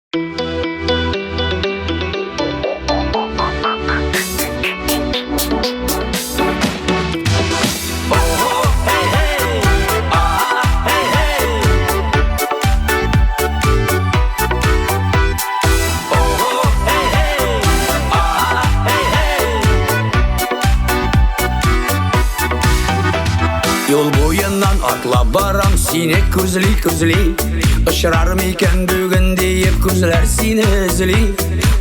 Yol boyundan atlap baram seni күзли Ұшырар мекен бүгін deyip күзлер сені ізли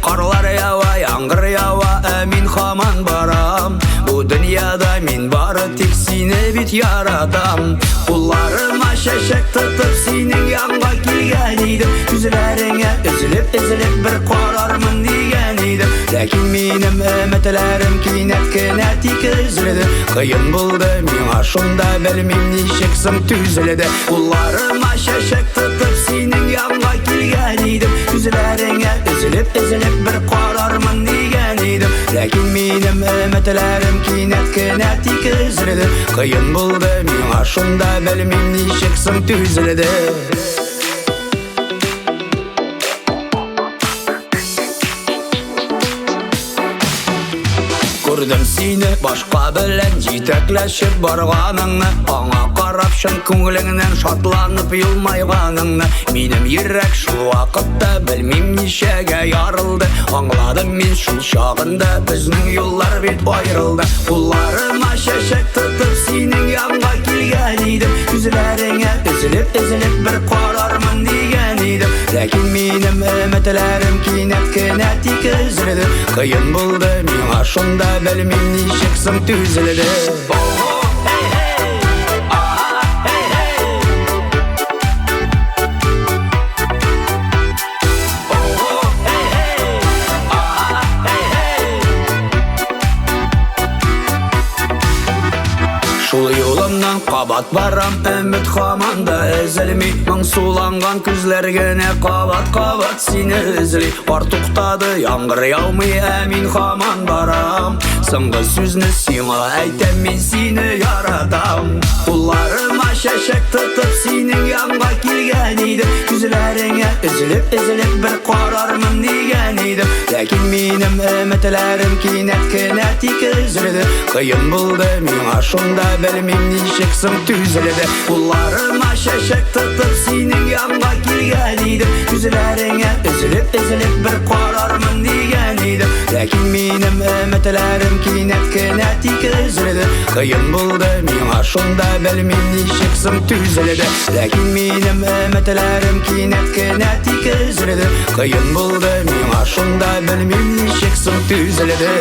Қарлар ява, яңғыр ява, әмин хаман барам Бұл дүнияда мен бары тек сені бит ярадам Ұлларыма шәшек тұтып сенің янға келген едім Күзлеріңе үзіліп бір қарармын деген едім Ләкин менің үмітлерім кинәт кенә тик үзілді Қиын болды мен ашында білмем нешексің түзілді Ұлларыма шәшек тұтып сенің янға келген едім Күзлеріңе үзіліп бір қарармын деген едім Ләкин менің үмітлерім кинәт кенә тик үзілді Қиын болды мен ашында білмем нешексің түзілді Көрдім сені башқа білен жетекләшіп барғаныңны Аңа қарап шын көңіліңнен шатланып елмайғаныңны Менің ерек шул вақытта білмем нешеге ярылды Аңладым мен шул шағында біздің юллар бет айрылды Ұлларыма шәшек тұтып сенің янға келген едім Күзлеріңе үзіліп бір қарармын деген едім Ләкин менің үмітлерім кинәт кенә тик үзілді Қиын болды мен ашында білмем нешексің түзілді Шул юлымнан қабат барам, үміт хаманда үзілмей Мың суланған күзлергене қабат сені үзілей Бар туқтады, яңғыр яумай, әмин хаман барам Сыңғы сөзні сиңа әйтем, мен сені яратам Ұлларыма шәшек тұтып сенің янға келген едім Күзлеріңе үзіліп бір қарармын деген едім Ләкин менің үмітлерім кинәт кенә тик үзілді Қиын болды мен ашында білмем нешексің түзілді Ұлларыма шәшек тұтып сенің янға келген едім Күзлеріңе үзіліп бір қарармын деген едім Ләкин менің үмітлерім кинәт кенә тик үзілді Қиын болды мен ашында білмем нешексің түзілді Ләкин менің үмітлерім кинәт кенә тик үзілді Қиын болды мен ашында білмем нешексің түзілді